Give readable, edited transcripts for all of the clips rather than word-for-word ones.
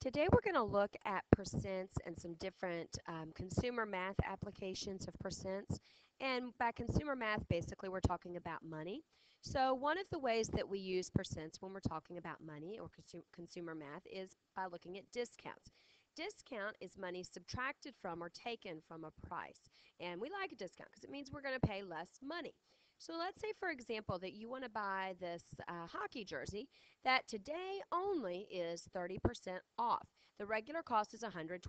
Today we're going to look at percents and some different consumer math applications of percents. And by consumer math, basically we're talking about money. So one of the ways that we use percents when we're talking about money or consumer math is by looking at discounts. Discount is money subtracted from or taken from a price. And we like a discount because it means we're going to pay less money. So let's say, for example, that you want to buy this hockey jersey that today only is 30% off. The regular cost is $120.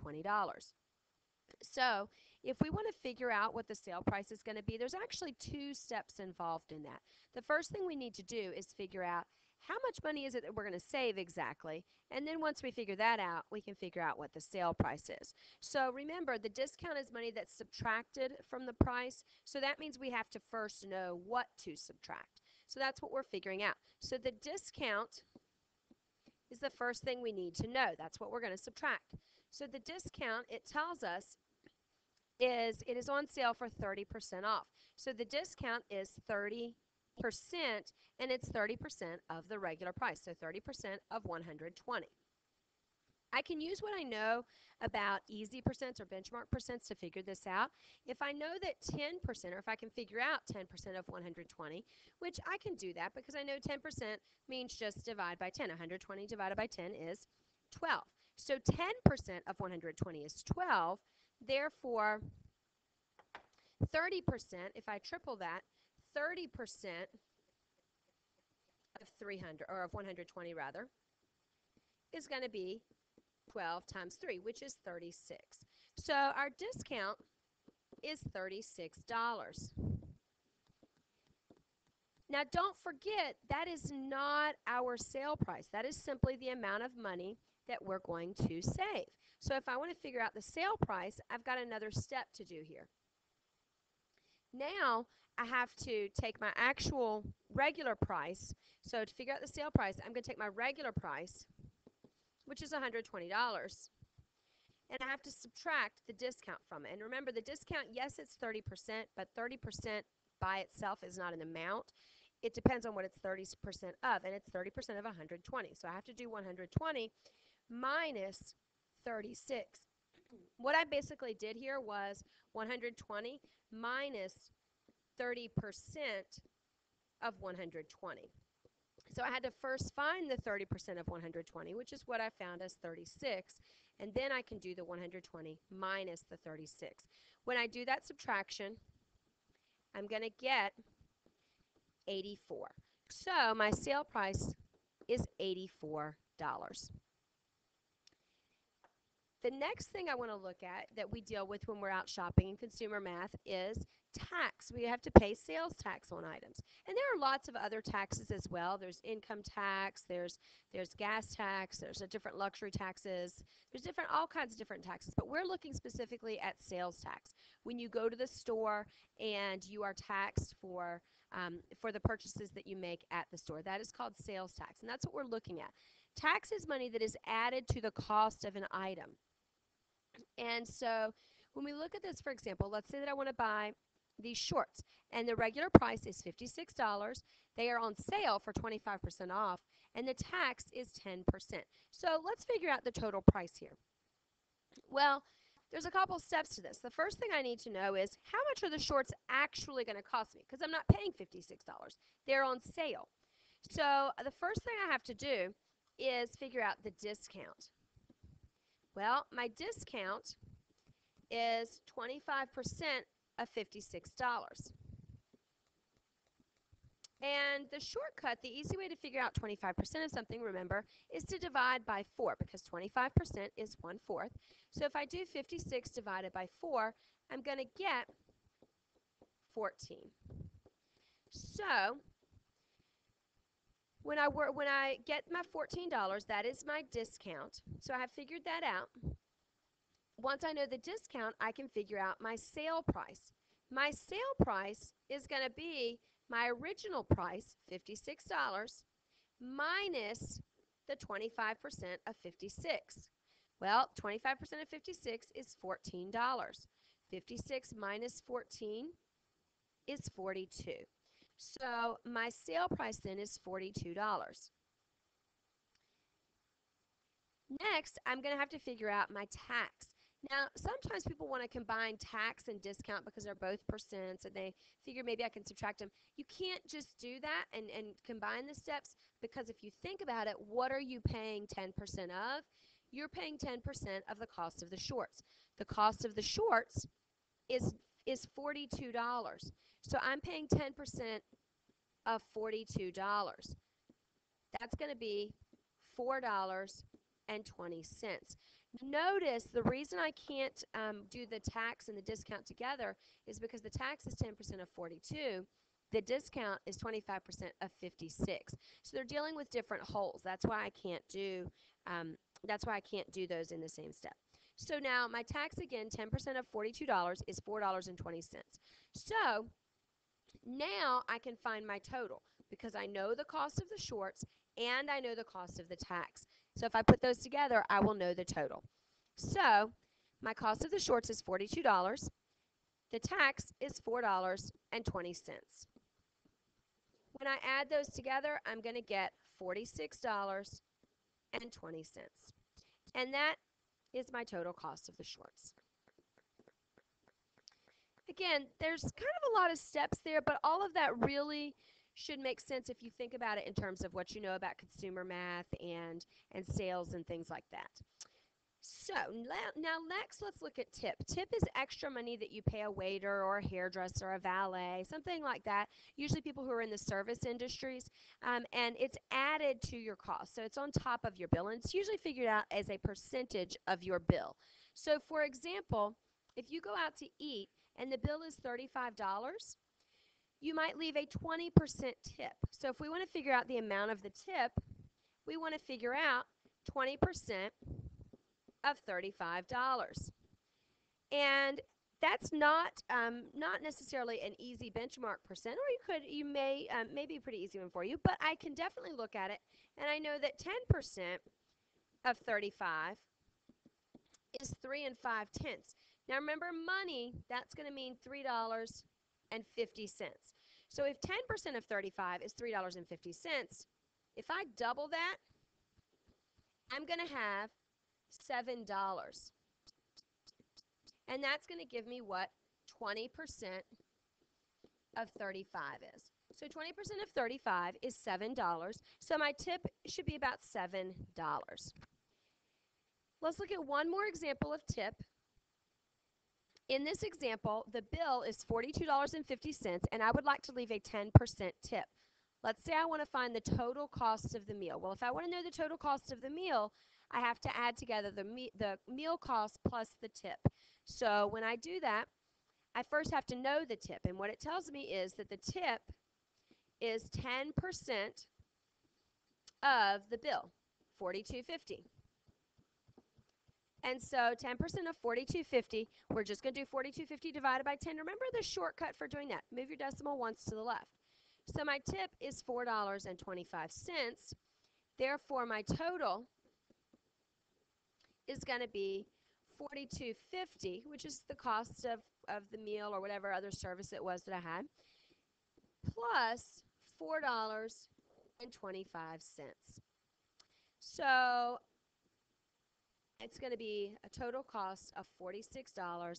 So if we want to figure out what the sale price is going to be, there's actually two steps involved in that. The first thing we need to do is figure out how much money is it that we're going to save exactly, and then once we figure that out, we can figure out what the sale price is. So remember, the discount is money that's subtracted from the price, so that means we have to first know what to subtract. So that's what we're figuring out. So the discount is the first thing we need to know. That's what we're going to subtract. So the discount, it tells us, it is on sale for 30% off. So the discount is 30%, and it's 30% of the regular price, so 30% of 120. I can use what I know about easy percents or benchmark percents to figure this out. If I know that 10%, or if I can figure out 10% of 120, which I can do that because I know 10% means just divide by 10. 120 divided by 10 is 12. So 10% of 120 is 12. Therefore, 30%, if I triple that, 30% of 300, or of 120 rather, is going to be 12 times 3, which is 36. So our discount is $36. Now don't forget, that is not our sale price. That is simply the amount of money that we're going to save. So if I want to figure out the sale price, I've got another step to do here. Now I have to take my actual regular price. So to figure out the sale price, I'm going to take my regular price, which is $120, and I have to subtract the discount from it. And remember, the discount, yes, it's 30%, but 30% by itself is not an amount. It depends on what it's 30% of, and it's 30% of 120. So I have to do 120 minus 36. What I basically did here was 120 minus 30% of 120. So I had to first find the 30% of 120, which is what I found as 36, and then I can do the 120 minus the 36. When I do that subtraction, I'm going to get 84. So my sale price is $84. The next thing I want to look at that we deal with when we're out shopping in consumer math is tax. We have to pay sales tax on items. And there are lots of other taxes as well. There's income tax, there's gas tax, there's different luxury taxes, there's all kinds of different taxes. But we're looking specifically at sales tax. When you go to the store and you are taxed for the purchases that you make at the store, that is called sales tax. And that's what we're looking at. Tax is money that is added to the cost of an item. And so when we look at this, for example, let's say that I want to buy these shorts, and the regular price is $56. They are on sale for 25% off, and the tax is 10%. So let's figure out the total price here. Well, there's a couple steps to this. The first thing I need to know is how much are the shorts actually going to cost me? Because I'm not paying $56. They're on sale. So the first thing I have to do is figure out the discount. Well, my discount is 25% of $56. And the shortcut, the easy way to figure out 25% of something, remember, is to divide by 4, because 25% is 1/4. So if I do 56 divided by 4, I'm going to get 14. So when I get my $14, that is my discount. So I have figured that out. Once I know the discount, I can figure out my sale price. My sale price is going to be my original price, $56, minus the 25% of 56. Well, 25% of 56 is $14. 56 minus 14 is 42. So my sale price then is $42. Next, I'm going to have to figure out my tax. Now, sometimes people want to combine tax and discount because they're both percents and they figure maybe I can subtract them. You can't just do that and combine the steps because if you think about it, what are you paying 10% of? You're paying 10% of the cost of the shorts. The cost of the shorts is is $42. So I'm paying 10% of $42. That's going to be $4.20. Notice the reason I can't do the tax and the discount together is because the tax is 10% of 42. The discount is 25% of 56. So they're dealing with different wholes. Um, that's why I can't do those in the same step. So now my tax again, 10% of $42 is $4.20. So now I can find my total because I know the cost of the shorts and I know the cost of the tax. So if I put those together, I will know the total. So my cost of the shorts is $42. The tax is $4.20. When I add those together, I'm going to get $46.20. And that is my total cost of the shorts. Again, there's kind of a lot of steps there, but all of that really should make sense if you think about it in terms of what you know about consumer math and sales and things like that. So now next let's look at tip. Tip is extra money that you pay a waiter or a hairdresser, or a valet, something like that. Usually people who are in the service industries, and it's added to your cost. So it's on top of your bill, and it's usually figured out as a percentage of your bill. So for example, if you go out to eat and the bill is $35, you might leave a 20% tip. So if we want to figure out the amount of the tip, we want to figure out 20% of $35. And that's not necessarily an easy benchmark percent, or you may be a pretty easy one for you, but I can definitely look at it, and I know that 10% of 35 is 3 and 5/10. Now remember, money, that's going to mean $3.50. So if 10% of 35 is $3.50, if I double that, I'm going to have $7. And that's going to give me what 20% of 35 is. So 20% of 35 is $7. So my tip should be about $7. Let's look at one more example of tip. In this example, the bill is $42.50, and I would like to leave a 10% tip. Let's say I want to find the total cost of the meal. Well, if I want to know the total cost of the meal, I have to add together the meal cost plus the tip. So when I do that, I first have to know the tip, and what it tells me is that the tip is 10% of the bill, $42.50. And so 10% of $42.50, we're just going to do $42.50 divided by 10. Remember the shortcut for doing that. Move your decimal once to the left. So my tip is $4.25. Therefore, my total is going to be $42.50, which is the cost of the meal or whatever other service it was that I had, plus $4.25. So it's going to be a total cost of $46.75.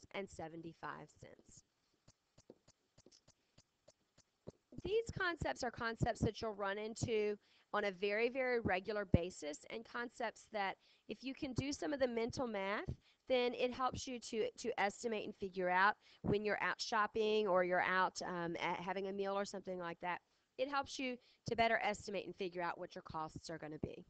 These concepts are concepts that you'll run into on a very, very regular basis, and concepts that if you can do some of the mental math, then it helps you to estimate and figure out when you're out shopping or you're out having a meal or something like that. It helps you to better estimate and figure out what your costs are going to be.